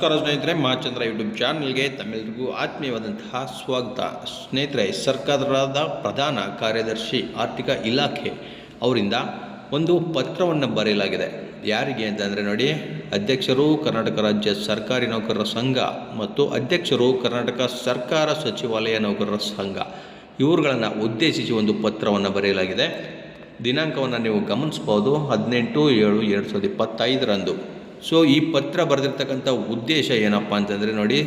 ನಮಸ್ಕಾರ ಸ್ನೇಹಿತರೆ, ಮಾಚಂದ್ರ ಯೂಟ್ಯೂಬ್ ಚಾನಲ್ಗೆ ತಮ್ಮೆಲ್ಲರಿಗೂ ಆತ್ಮೀಯವಾದಂತಹ ಸ್ವಾಗತ. ಸ್ನೇಹಿತರೆ, ಸರ್ಕಾರದ ಪ್ರಧಾನ ಕಾರ್ಯದರ್ಶಿ ಆರ್ಥಿಕ ಇಲಾಖೆ ಅವರಿಂದ ಒಂದು ಪತ್ರವನ್ನು ಬರೆಯಲಾಗಿದೆ. ಯಾರಿಗೆ ಅಂತಂದರೆ ನೋಡಿ, ಅಧ್ಯಕ್ಷರು ಕರ್ನಾಟಕ ರಾಜ್ಯ ಸರ್ಕಾರಿ ನೌಕರರ ಸಂಘ ಮತ್ತು ಅಧ್ಯಕ್ಷರು ಕರ್ನಾಟಕ ಸರ್ಕಾರ ಸಚಿವಾಲಯ ನೌಕರರ ಸಂಘ ಇವರುಗಳನ್ನು ಉದ್ದೇಶಿಸಿ ಒಂದು ಪತ್ರವನ್ನು ಬರೆಯಲಾಗಿದೆ. ದಿನಾಂಕವನ್ನು ನೀವು ಗಮನಿಸ್ಬೋದು, 18/7/2025 ಸೊ ಈ ಪತ್ರ ಬರೆದಿರ್ತಕ್ಕಂಥ ಉದ್ದೇಶ ಏನಪ್ಪ ಅಂತಂದರೆ ನೋಡಿ,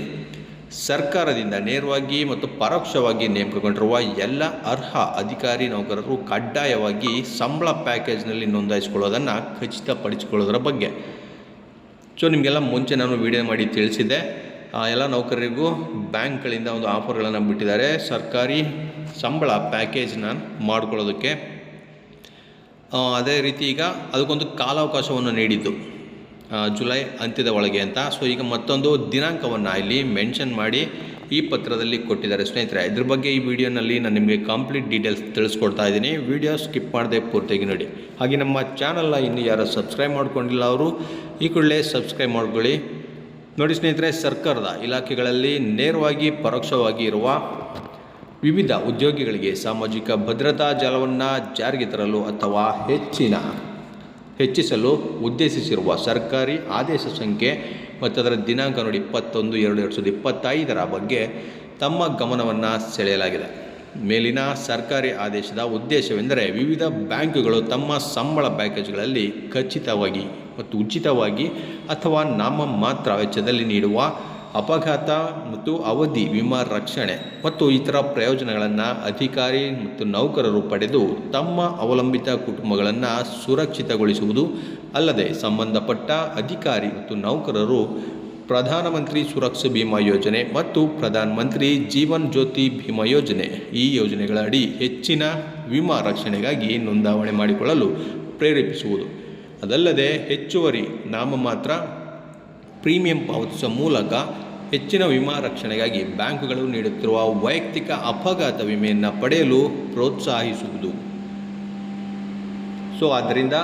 ಸರ್ಕಾರದಿಂದ ನೇರವಾಗಿ ಮತ್ತು ಪರೋಕ್ಷವಾಗಿ ನೇಮಕಗೊಂಡಿರುವ ಎಲ್ಲ ಅರ್ಹ ಅಧಿಕಾರಿ ನೌಕರರು ಕಡ್ಡಾಯವಾಗಿ ಸಂಬಳ ಪ್ಯಾಕೇಜ್ನಲ್ಲಿ ನೋಂದಾಯಿಸಿಕೊಳ್ಳೋದನ್ನು ಖಚಿತಪಡಿಸಿಕೊಳ್ಳೋದರ ಬಗ್ಗೆ. ಸೊ ನಿಮಗೆಲ್ಲ ಮುಂಚೆ ನಾನು ವಿಡಿಯೋ ಮಾಡಿ ತಿಳಿಸಿದ್ದೆ. ಎಲ್ಲ ನೌಕರರಿಗೂ ಬ್ಯಾಂಕ್ಗಳಿಂದ ಒಂದು ಆಫರ್ಗಳನ್ನು ಬಿಟ್ಟಿದ್ದಾರೆ ಸರ್ಕಾರಿ ಸಂಬಳ ಪ್ಯಾಕೇಜ್ನ ಮಾಡಿಕೊಳ್ಳೋದಕ್ಕೆ. ಅದೇ ರೀತಿ ಈಗ ಅದಕ್ಕೊಂದು ಕಾಲಾವಕಾಶವನ್ನು ನೀಡಿದ್ದು ಜುಲೈ ಅಂತ್ಯದ ಒಳಗೆ ಅಂತ. ಸೊ ಈಗ ಮತ್ತೊಂದು ದಿನಾಂಕವನ್ನು ಇಲ್ಲಿ ಮೆನ್ಷನ್ ಮಾಡಿ ಈ ಪತ್ರದಲ್ಲಿ ಕೊಟ್ಟಿದ್ದಾರೆ. ಸ್ನೇಹಿತರೆ, ಇದ್ರ ಬಗ್ಗೆ ಈ ವಿಡಿಯೋನಲ್ಲಿ ನಾನು ನಿಮಗೆ ಕಂಪ್ಲೀಟ್ ಡೀಟೇಲ್ಸ್ ತಿಳಿಸ್ಕೊಡ್ತಾ ಇದ್ದೀನಿ. ವಿಡಿಯೋ ಸ್ಕಿಪ್ ಮಾಡದೆ ಪೂರ್ತಿಯಾಗಿ ನೋಡಿ. ಹಾಗೆ ನಮ್ಮ ಚಾನಲ್ನ ಇನ್ನು ಯಾರು ಸಬ್ಸ್ಕ್ರೈಬ್ ಮಾಡ್ಕೊಂಡಿಲ್ಲ ಅವರು ಈ ಕೂಡಲೇ ಸಬ್ಸ್ಕ್ರೈಬ್ ಮಾಡ್ಕೊಳ್ಳಿ. ನೋಡಿ ಸ್ನೇಹಿತರೆ, ಸರ್ಕಾರದ ಇಲಾಖೆಗಳಲ್ಲಿ ನೇರವಾಗಿ ಪರೋಕ್ಷವಾಗಿ ಇರುವ ವಿವಿಧ ಉದ್ಯೋಗಿಗಳಿಗೆ ಸಾಮಾಜಿಕ ಭದ್ರತಾ ಜಾಲವನ್ನು ಜಾರಿಗೆ ತರಲು ಅಥವಾ ಹೆಚ್ಚಿಸಲು ಉದ್ದೇಶಿಸಿರುವ ಸರ್ಕಾರಿ ಆದೇಶ ಸಂಖ್ಯೆ ಮತ್ತು ಅದರ ದಿನಾಂಕ ನೋಡಿ 21/2/2025 ಬಗ್ಗೆ ತಮ್ಮ ಗಮನವನ್ನು ಸೆಳೆಯಲಾಗಿದೆ. ಮೇಲಿನ ಸರ್ಕಾರಿ ಆದೇಶದ ಉದ್ದೇಶವೆಂದರೆ ವಿವಿಧ ಬ್ಯಾಂಕುಗಳು ತಮ್ಮ ಸಂಬಳ ಪ್ಯಾಕೇಜ್ಗಳಲ್ಲಿ ಖಚಿತವಾಗಿ ಮತ್ತು ಉಚಿತವಾಗಿ ಅಥವಾ ನಾಮಮಾತ್ರ ವೆಚ್ಚದಲ್ಲಿ ನೀಡುವ ಅಪಘಾತ ಮತ್ತು ಅವಧಿ ವಿಮಾ ರಕ್ಷಣೆ ಮತ್ತು ಇತರ ಪ್ರಯೋಜನಗಳನ್ನು ಅಧಿಕಾರಿ ಮತ್ತು ನೌಕರರು ಪಡೆದು ತಮ್ಮ ಅವಲಂಬಿತ ಕುಟುಂಬಗಳನ್ನು ಸುರಕ್ಷಿತಗೊಳಿಸುವುದು ಅಲ್ಲದೆ ಸಂಬಂಧಪಟ್ಟ ಅಧಿಕಾರಿ ಮತ್ತು ನೌಕರರು ಪ್ರಧಾನಮಂತ್ರಿ ಸುರಕ್ಷಾ ಬಿಮಾ ಯೋಜನೆ ಮತ್ತು ಪ್ರಧಾನಮಂತ್ರಿ ಜೀವನ್ ಜ್ಯೋತಿ ಬಿಮಾ ಯೋಜನೆ ಈ ಯೋಜನೆಗಳ ಅಡಿ ಹೆಚ್ಚಿನ ವಿಮಾ ರಕ್ಷಣೆಗಾಗಿ ನೋಂದಾವಣೆ ಮಾಡಿಕೊಳ್ಳಲು ಪ್ರೇರೇಪಿಸುವುದು. ಅದಲ್ಲದೆ ಹೆಚ್ಚುವರಿ ನಾಮಮಾತ್ರ ಪ್ರೀಮಿಯಂ ಪಾವತಿಸುವ ಮೂಲಕ ಹೆಚ್ಚಿನ ವಿಮಾ ರಕ್ಷಣೆಗಾಗಿ ಬ್ಯಾಂಕುಗಳು ನೀಡುತ್ತಿರುವ ವೈಯಕ್ತಿಕ ಅಪಘಾತ ವಿಮೆಯನ್ನು ಪಡೆಯಲು ಪ್ರೋತ್ಸಾಹಿಸುವುದು. ಸೊ ಆದ್ದರಿಂದ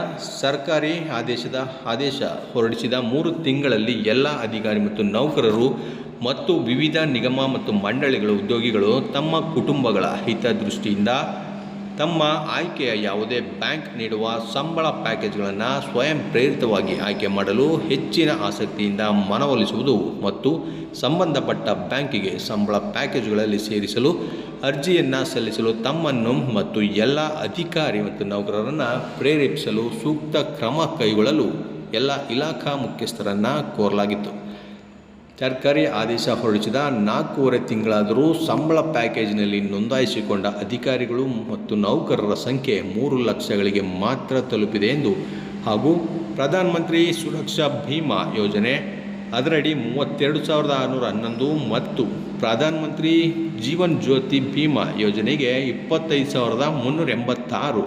ಸರ್ಕಾರಿ ಆದೇಶ ಹೊರಡಿಸಿದ 3 ತಿಂಗಳಲ್ಲಿ ಎಲ್ಲ ಅಧಿಕಾರಿ ಮತ್ತು ನೌಕರರು ಮತ್ತು ವಿವಿಧ ನಿಗಮ ಮತ್ತು ಮಂಡಳಿಗಳ ಉದ್ಯೋಗಿಗಳು ತಮ್ಮ ಕುಟುಂಬಗಳ ಹಿತದೃಷ್ಟಿಯಿಂದ ತಮ್ಮ ಆಯ್ಕೆಯ ಯಾವುದೇ ಬ್ಯಾಂಕ್ ನೀಡುವ ಸಂಬಳ ಪ್ಯಾಕೇಜ್ಗಳನ್ನು ಸ್ವಯಂ ಪ್ರೇರಿತವಾಗಿ ಆಯ್ಕೆ ಮಾಡಲು ಹೆಚ್ಚಿನ ಆಸಕ್ತಿಯಿಂದ ಮನವೊಲಿಸುವುದು ಮತ್ತು ಸಂಬಂಧಪಟ್ಟ ಬ್ಯಾಂಕಿಗೆ ಸಂಬಳ ಪ್ಯಾಕೇಜ್ಗಳಲ್ಲಿ ಸೇರಿಸಲು ಅರ್ಜಿಯನ್ನು ಸಲ್ಲಿಸಲು ತಮ್ಮನ್ನು ಮತ್ತು ಎಲ್ಲ ಅಧಿಕಾರಿ ಮತ್ತು ನೌಕರರನ್ನು ಪ್ರೇರೇಪಿಸಲು ಸೂಕ್ತ ಕ್ರಮ ಕೈಗೊಳ್ಳಲು ಎಲ್ಲ ಇಲಾಖಾ ಮುಖ್ಯಸ್ಥರನ್ನು ಕೋರಲಾಗಿತ್ತು. ಸರ್ಕಾರಿ ಆದೇಶ ಹೊರಡಿಸಿದ 4.5 ತಿಂಗಳಾದರೂ ಸಂಬಳ ಪ್ಯಾಕೇಜ್ನಲ್ಲಿ ನೋಂದಾಯಿಸಿಕೊಂಡ ಅಧಿಕಾರಿಗಳು ಮತ್ತು ನೌಕರರ ಸಂಖ್ಯೆ 3 ಲಕ್ಷಗಳಿಗೆ ಮಾತ್ರ ತಲುಪಿದೆ ಎಂದು ಹಾಗೂ ಪ್ರಧಾನಮಂತ್ರಿ ಸುರಕ್ಷಾ ಬಿಮಾ ಯೋಜನೆ ಅದರಡಿ 32,611 ಮತ್ತು ಪ್ರಧಾನಮಂತ್ರಿ ಜೀವನ್ ಜ್ಯೋತಿ ಬಿಮಾ ಯೋಜನೆಗೆ 25,386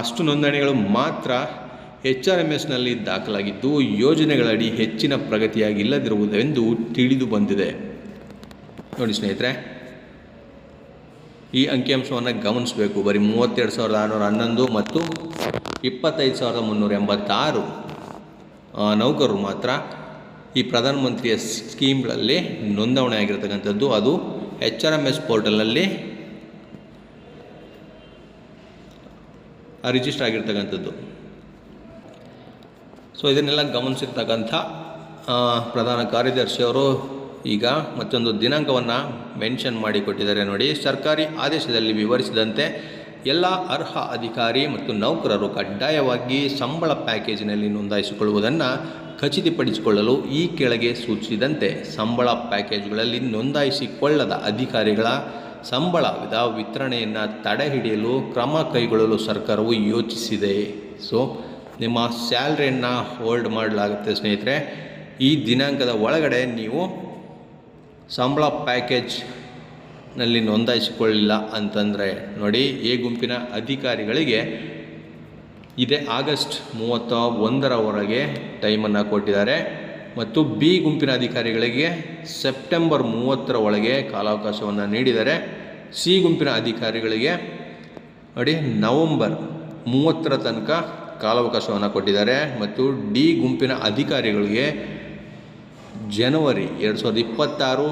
ಅಷ್ಟು ನೋಂದಣಿಗಳು ಮಾತ್ರ HRMSನಲ್ಲಿ ದಾಖಲಾಗಿದ್ದು ಯೋಜನೆಗಳಡಿ ಹೆಚ್ಚಿನ ಪ್ರಗತಿಯಾಗಿಲ್ಲದಿರುವುದೆಂದು ತಿಳಿದು ಬಂದಿದೆ. ನೋಡಿ ಸ್ನೇಹಿತರೆ, ಈ ಅಂಕಿಅಂಶವನ್ನು ಗಮನಿಸಬೇಕು. ಬರೀ 32,611 ಮತ್ತು 25,386 ನೌಕರರು ಮಾತ್ರ ಈ ಪ್ರಧಾನಮಂತ್ರಿಯ ಸ್ಕೀಮ್ಗಳಲ್ಲಿ ನೋಂದಾವಣೆ ಆಗಿರತಕ್ಕಂಥದ್ದು. ಅದು HRMS ಪೋರ್ಟಲ್ನಲ್ಲಿ ರಿಜಿಸ್ಟರ್ ಆಗಿರ್ತಕ್ಕಂಥದ್ದು. ಸೊ ಇದನ್ನೆಲ್ಲ ಗಮನಿಸಿರ್ತಕ್ಕಂಥ ಪ್ರಧಾನ ಕಾರ್ಯದರ್ಶಿಯವರು ಈಗ ಮತ್ತೊಂದು ದಿನಾಂಕವನ್ನು ಮೆನ್ಷನ್ ಮಾಡಿಕೊಟ್ಟಿದ್ದಾರೆ. ನೋಡಿ, ಸರ್ಕಾರಿ ಆದೇಶದಲ್ಲಿ ವಿವರಿಸಿದಂತೆ ಎಲ್ಲ ಅರ್ಹ ಅಧಿಕಾರಿ ಮತ್ತು ನೌಕರರು ಕಡ್ಡಾಯವಾಗಿ ಸಂಬಳ ಪ್ಯಾಕೇಜಿನಲ್ಲಿ ನೋಂದಾಯಿಸಿಕೊಳ್ಳುವುದನ್ನು ಖಚಿತಪಡಿಸಿಕೊಳ್ಳಲು ಈ ಕೆಳಗೆ ಸೂಚಿಸಿದಂತೆ ಸಂಬಳ ಪ್ಯಾಕೇಜ್ಗಳಲ್ಲಿ ನೋಂದಾಯಿಸಿಕೊಳ್ಳದ ಅಧಿಕಾರಿಗಳ ಸಂಬಳದ ವಿತರಣೆಯನ್ನು ತಡೆಹಿಡಿಯಲು ಕ್ರಮ ಕೈಗೊಳ್ಳಲು ಸರ್ಕಾರವು ಯೋಚಿಸಿದೆ. ಸೊ ನಿಮ್ಮ ಸ್ಯಾಲ್ರಿಯನ್ನು ಹೋಲ್ಡ್ ಮಾಡಲಾಗುತ್ತೆ ಸ್ನೇಹಿತರೆ. ಈ ದಿನಾಂಕದ ಒಳಗಡೆ ನೀವು ಸಂಬಳ ಪ್ಯಾಕೇಜ್ನಲ್ಲಿ ನೋಂದಾಯಿಸಿಕೊಳ್ಳಿಲ್ಲ ಅಂತಂದರೆ ನೋಡಿ, ಎ ಗುಂಪಿನ ಅಧಿಕಾರಿಗಳಿಗೆ ಇದೇ ಆಗಸ್ಟ್ 31ರವರೆಗೆ ಟೈಮನ್ನು ಕೊಟ್ಟಿದ್ದಾರೆ ಮತ್ತು ಬಿ ಗುಂಪಿನ ಅಧಿಕಾರಿಗಳಿಗೆ ಸೆಪ್ಟೆಂಬರ್ 30ರ ಒಳಗೆ ಕಾಲಾವಕಾಶವನ್ನು ನೀಡಿದ್ದಾರೆ. ಸಿ ಗುಂಪಿನ ಅಧಿಕಾರಿಗಳಿಗೆ ನೋಡಿ ನವಂಬರ್ 30ರ ತನಕ ಕಾಲಾವಕಾಶವನ್ನು ಕೊಟ್ಟಿದ್ದಾರೆ ಮತ್ತು ಡಿ ಗುಂಪಿನ ಅಧಿಕಾರಿಗಳಿಗೆ ಜನವರಿ 2026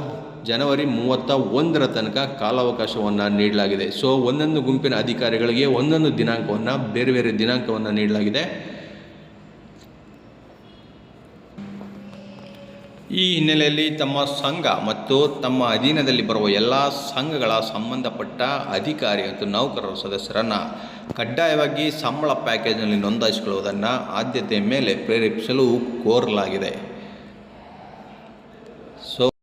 ಜನವರಿ 31 ತನಕ ಕಾಲಾವಕಾಶವನ್ನು ನೀಡಲಾಗಿದೆ. ಸೊ ಒಂದೊಂದು ಗುಂಪಿನ ಅಧಿಕಾರಿಗಳಿಗೆ ಒಂದೊಂದು ದಿನಾಂಕವನ್ನು ಬೇರೆ ಬೇರೆ ದಿನಾಂಕವನ್ನು ನೀಡಲಾಗಿದೆ. ಈ ಹಿನ್ನೆಲೆಯಲ್ಲಿ ತಮ್ಮ ಸಂಘ ಮತ್ತು ತಮ್ಮ ಅಧೀನದಲ್ಲಿ ಬರುವ ಎಲ್ಲ ಸಂಘಗಳ ಸಂಬಂಧಪಟ್ಟ ಅಧಿಕಾರಿ ಮತ್ತು ನೌಕರರ ಸದಸ್ಯರನ್ನು ಕಡ್ಡಾಯವಾಗಿ ಸಂಬಳ ಪ್ಯಾಕೇಜ್ನಲ್ಲಿ ನೋಂದಾಯಿಸಿಕೊಳ್ಳುವುದನ್ನು ಆದ್ಯತೆಯ ಮೇಲೆ ಪ್ರೇರೇಪಿಸಲು ಕೋರಲಾಗಿದೆ.